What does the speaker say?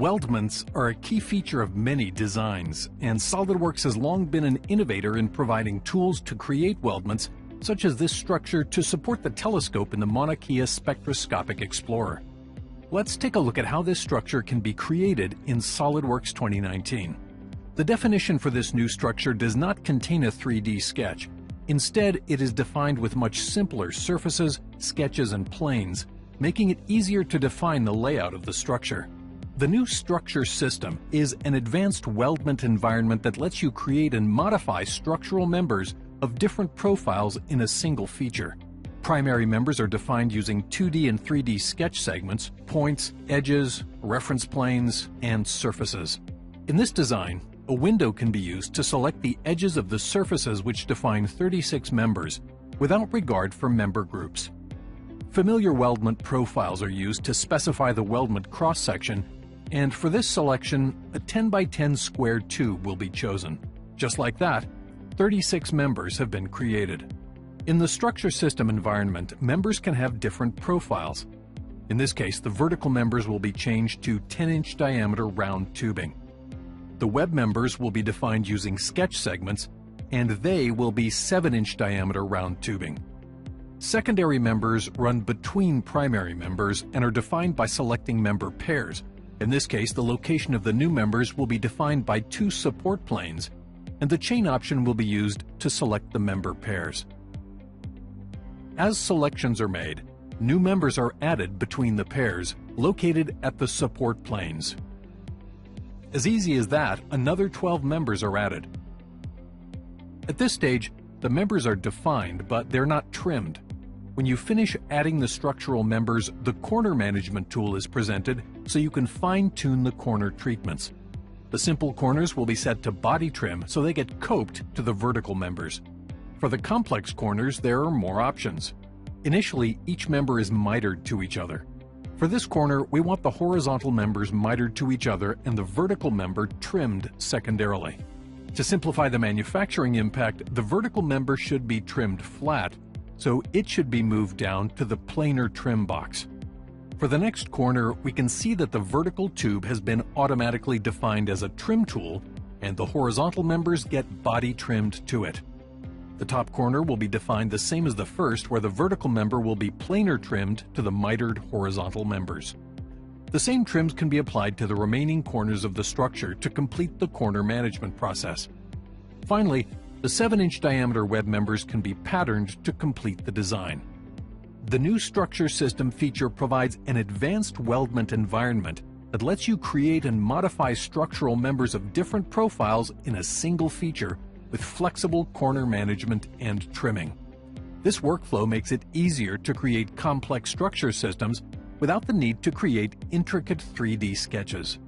Weldments are a key feature of many designs, and Solidworks has long been an innovator in providing tools to create weldments, such as this structure to support the telescope in the Mauna Kea Spectroscopic Explorer. Let's take a look at how this structure can be created in SolidWorks 2019. The definition for this new structure does not contain a 3D sketch. Instead, it is defined with much simpler surfaces, sketches, and planes, making it easier to define the layout of the structure. The new structure system is an advanced weldment environment that lets you create and modify structural members of different profiles in a single feature. Primary members are defined using 2D and 3D sketch segments, points, edges, reference planes, and surfaces. In this design, a window can be used to select the edges of the surfaces which define 36 members, without regard for member groups. Familiar weldment profiles are used to specify the weldment cross-section, and for this selection, a 10 by 10 square tube will be chosen. Just like that, 36 members have been created. In the structure system environment, members can have different profiles. In this case, the vertical members will be changed to 10-inch diameter round tubing. The web members will be defined using sketch segments, and they will be 7-inch diameter round tubing. Secondary members run between primary members and are defined by selecting member pairs. In this case, the location of the new members will be defined by 2 support planes, and the chain option will be used to select the member pairs. As selections are made, new members are added between the pairs, located at the support planes. As easy as that, another 12 members are added. At this stage, the members are defined, but they're not trimmed. When you finish adding the structural members, the corner management tool is presented so you can fine-tune the corner treatments. The simple corners will be set to body trim so they get coped to the vertical members. For the complex corners, there are more options. Initially, each member is mitered to each other. For this corner, we want the horizontal members mitered to each other and the vertical member trimmed secondarily. To simplify the manufacturing impact, the vertical member should be trimmed flat, so it should be moved down to the planar trim box. For the next corner, we can see that the vertical tube has been automatically defined as a trim tool, and the horizontal members get body trimmed to it. The top corner will be defined the same as the first, where the vertical member will be planar trimmed to the mitered horizontal members. The same trims can be applied to the remaining corners of the structure to complete the corner management process. Finally, the 7-inch diameter web members can be patterned to complete the design. The new structure system feature provides an advanced weldment environment that lets you create and modify structural members of different profiles in a single feature with flexible corner management and trimming. This workflow makes it easier to create complex structure systems without the need to create intricate 3D sketches.